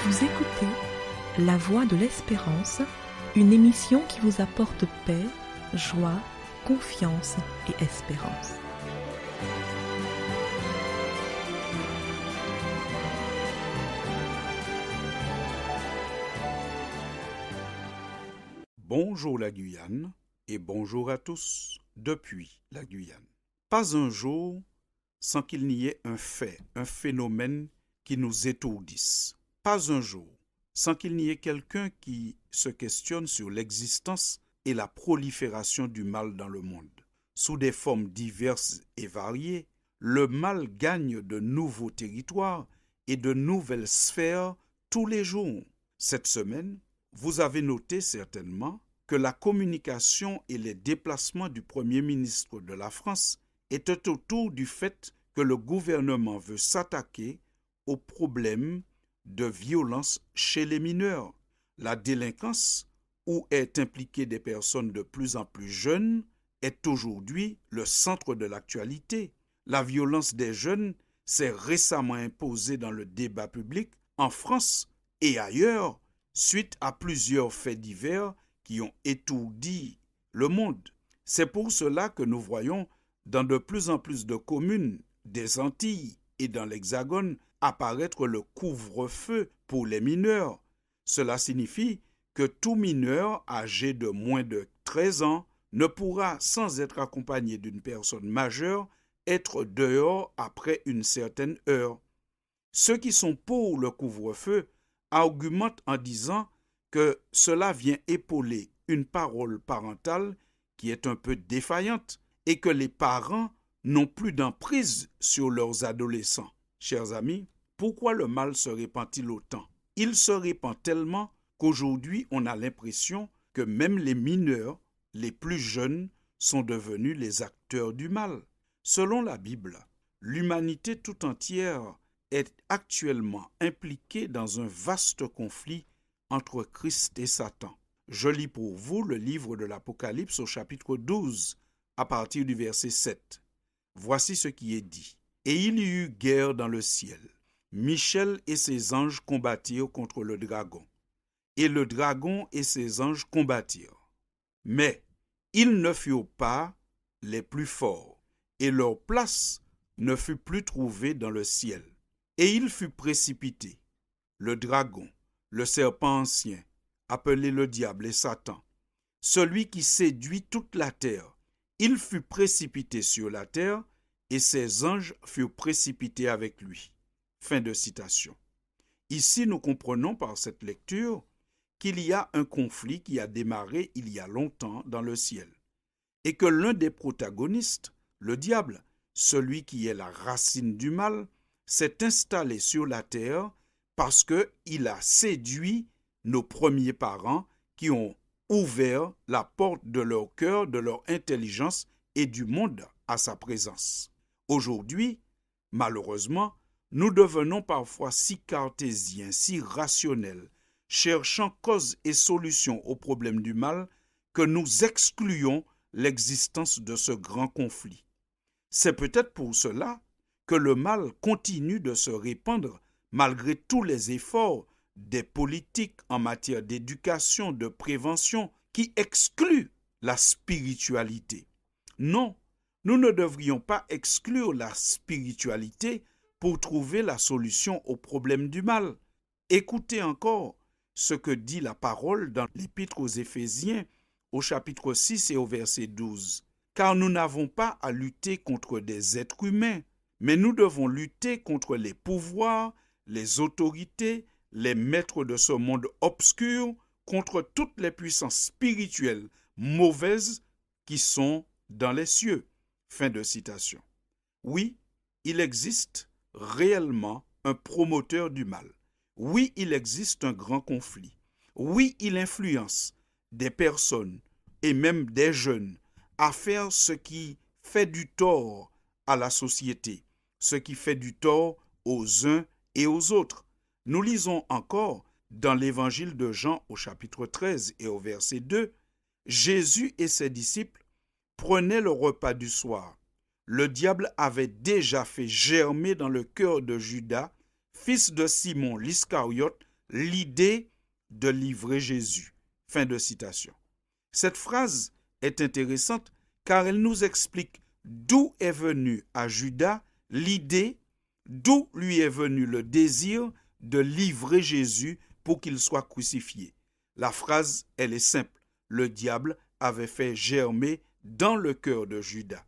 Vous écoutez La Voix de l'Espérance, une émission qui vous apporte paix, joie, confiance et espérance. Bonjour la Guyane et bonjour à tous depuis la Guyane. Pas un jour sans qu'il n'y ait un fait, un phénomène qui nous étourdisse. Pas un jour sans qu'il n'y ait quelqu'un qui se questionne sur l'existence et la prolifération du mal dans le monde. Sous des formes diverses et variées, le mal gagne de nouveaux territoires et de nouvelles sphères tous les jours. Cette semaine, vous avez noté certainement que la communication et les déplacements du Premier ministre de la France étaient autour du fait que le gouvernement veut s'attaquer au problème de violence chez les mineurs. La délinquance, où est impliquée des personnes de plus en plus jeunes, est aujourd'hui le centre de l'actualité. La violence des jeunes s'est récemment imposée dans le débat public en France et ailleurs, suite à plusieurs faits divers qui ont étourdi le monde. C'est pour cela que nous voyons dans de plus en plus de communes des Antilles et dans l'Hexagone apparaître le couvre-feu pour les mineurs. Cela signifie que tout mineur âgé de moins de 13 ans ne pourra, sans être accompagné d'une personne majeure, être dehors après une certaine heure. Ceux qui sont pour le couvre-feu argumentent en disant que cela vient épauler une parole parentale qui est un peu défaillante et que les parents n'ont plus d'emprise sur leurs adolescents. Chers amis, pourquoi le mal se répand-il autant? Il se répand tellement qu'aujourd'hui on a l'impression que même les mineurs, les plus jeunes, sont devenus les acteurs du mal. Selon la Bible, l'humanité tout entière est actuellement impliquée dans un vaste conflit entre Christ et Satan. Je lis pour vous le livre de l'Apocalypse au chapitre 12, à partir du verset 7. Voici ce qui est dit. Et il y eut guerre dans le ciel. Michel et ses anges combattirent contre le dragon. Et le dragon et ses anges combattirent. Mais ils ne furent pas les plus forts, et leur place ne fut plus trouvée dans le ciel. Et il fut précipité, le dragon, le serpent ancien, appelé le diable et Satan, celui qui séduit toute la terre. Il fut précipité sur la terre, et ses anges furent précipités avec lui. Fin de citation. Ici, nous comprenons par cette lecture qu'il y a un conflit qui a démarré il y a longtemps dans le ciel, et que l'un des protagonistes, le diable, celui qui est la racine du mal, s'est installé sur la terre parce qu'il a séduit nos premiers parents qui ont ouvert la porte de leur cœur, de leur intelligence et du monde à sa présence. Aujourd'hui, malheureusement, nous devenons parfois si cartésiens, si rationnels, cherchant cause et solution aux problèmes du mal, que nous excluons l'existence de ce grand conflit. C'est peut-être pour cela que le mal continue de se répandre malgré tous les efforts des politiques en matière d'éducation, de prévention, qui excluent la spiritualité. Non, nous ne devrions pas exclure la spiritualité pour trouver la solution au problème du mal. Écoutez encore ce que dit la parole dans l'Épître aux Éphésiens au chapitre 6 et au verset 12. Car nous n'avons pas à lutter contre des êtres humains, mais nous devons lutter contre les pouvoirs, les autorités, les maîtres de ce monde obscur, contre toutes les puissances spirituelles mauvaises qui sont dans les cieux. Fin de citation. Oui, il existe réellement un promoteur du mal. Oui, il existe un grand conflit. Oui, il influence des personnes et même des jeunes à faire ce qui fait du tort à la société, ce qui fait du tort aux uns et aux autres. Nous lisons encore dans l'évangile de Jean au chapitre 13 et au verset 2, Jésus et ses disciples prenaient le repas du soir. Le diable avait déjà fait germer dans le cœur de Judas, fils de Simon l'Iscariote, l'idée de livrer Jésus. Fin de citation. Cette phrase est intéressante car elle nous explique d'où est venue à Judas l'idée, d'où lui est venu le désir de livrer Jésus pour qu'il soit crucifié. La phrase, elle est simple. Le diable avait fait germer dans le cœur de Judas.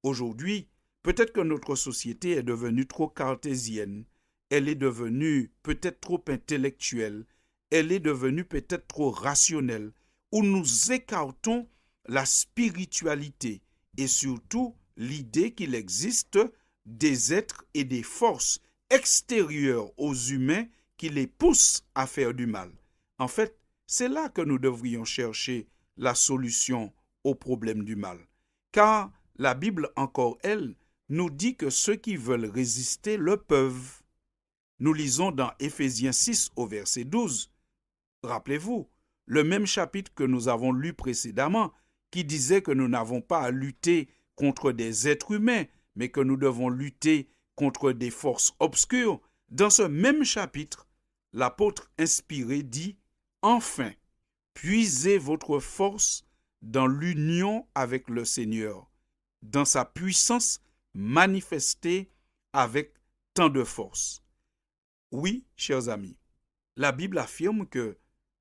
Aujourd'hui, peut-être que notre société est devenue trop cartésienne, elle est devenue peut-être trop intellectuelle, elle est devenue peut-être trop rationnelle, où nous écartons la spiritualité et surtout l'idée qu'il existe des êtres et des forces extérieures aux humains qui les poussent à faire du mal. En fait, c'est là que nous devrions chercher la solution au problème du mal. Car la Bible, encore elle, nous dit que ceux qui veulent résister le peuvent. Nous lisons dans Éphésiens 6 au verset 12. Rappelez-vous, le même chapitre que nous avons lu précédemment, qui disait que nous n'avons pas à lutter contre des êtres humains, mais que nous devons lutter contre des forces obscures. Dans ce même chapitre, l'apôtre inspiré dit « Enfin, puisez votre force dans l'union avec le Seigneur, dans sa puissance manifestée avec tant de force. » Oui, chers amis, la Bible affirme que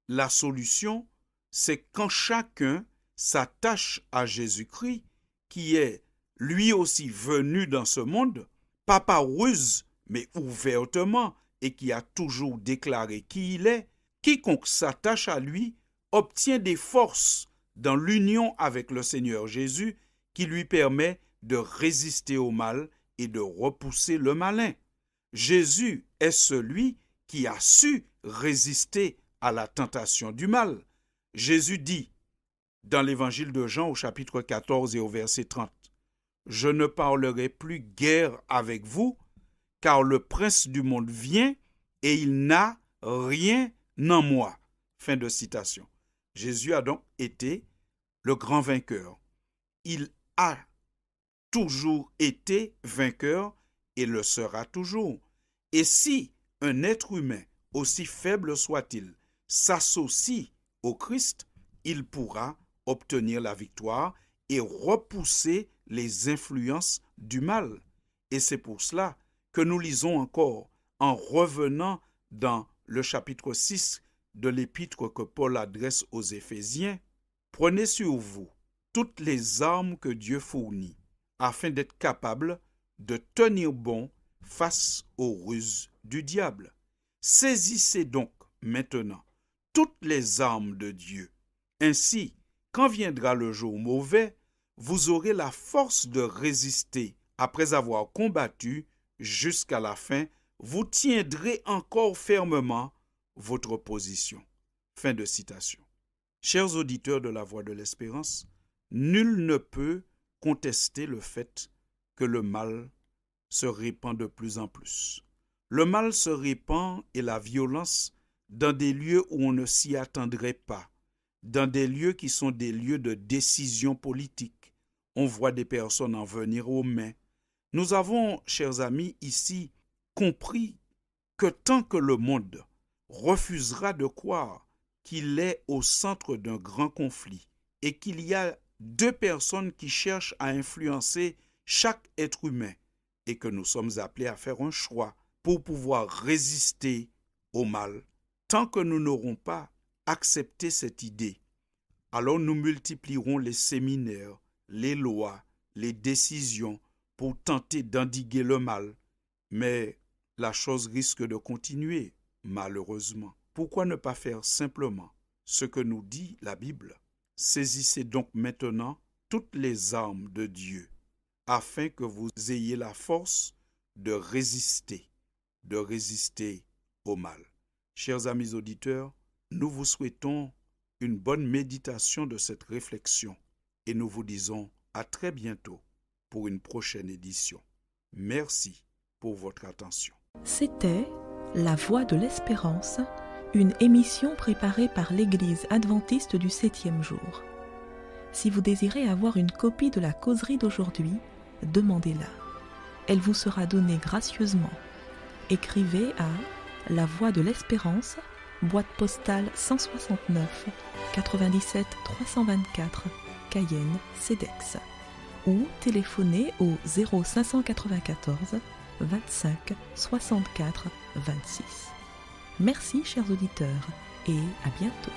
la solution, c'est quand chacun s'attache à Jésus-Christ, qui est lui aussi venu dans ce monde, pas par ruse, mais ouvertement, et qui a toujours déclaré qui il est. Quiconque s'attache à lui obtient des forces dans l'union avec le Seigneur Jésus qui lui permet de résister au mal et de repousser le malin. Jésus est celui qui a su résister à la tentation du mal. Jésus dit dans l'évangile de Jean au chapitre 14 et au verset 30, « Je ne parlerai plus guère avec vous, car le prince du monde vient et il n'a rien en moi. » Fin de citation. Jésus a donc été le grand vainqueur. Il a toujours été vainqueur et le sera toujours. Et si un être humain, aussi faible soit-il, s'associe au Christ, il pourra obtenir la victoire et repousser les influences du mal. Et c'est pour cela que nous lisons encore, en revenant dans le chapitre 6 de l'épître que Paul adresse aux Éphésiens, « Prenez sur vous toutes les armes que Dieu fournit, afin d'être capable de tenir bon face aux ruses du diable. Saisissez donc maintenant toutes les armes de Dieu. Ainsi, quand viendra le jour mauvais, vous aurez la force de résister. Après avoir combattu jusqu'à la fin, vous tiendrez encore fermement votre position. » Fin de citation. Chers auditeurs de la Voix de l'Espérance, nul ne peut contester le fait que le mal se répand de plus en plus. Le mal se répand et la violence dans des lieux où on ne s'y attendrait pas, dans des lieux qui sont des lieux de décision politique. On voit des personnes en venir aux mains. Nous avons, chers amis, ici compris que tant que le monde refusera de croire qu'il est au centre d'un grand conflit et qu'il y a deux personnes qui cherchent à influencer chaque être humain et que nous sommes appelés à faire un choix pour pouvoir résister au mal, tant que nous n'aurons pas accepté cette idée, alors nous multiplierons les séminaires, les lois, les décisions pour tenter d'endiguer le mal. Mais la chose risque de continuer, malheureusement. Pourquoi ne pas faire simplement ce que nous dit la Bible? Saisissez donc maintenant toutes les armes de Dieu, afin que vous ayez la force de résister au mal. Chers amis auditeurs, nous vous souhaitons une bonne méditation de cette réflexion et nous vous disons à très bientôt pour une prochaine édition. Merci pour votre attention. C'était La Voix de l'Espérance, une émission préparée par l'Église adventiste du 7e jour. Si vous désirez avoir une copie de la causerie d'aujourd'hui, demandez-la. Elle vous sera donnée gracieusement. Écrivez à La Voix de l'Espérance, boîte postale 169 97 324 Cayenne, CEDEX, ou téléphonez au 0594 25 64 26. Merci chers auditeurs et à bientôt.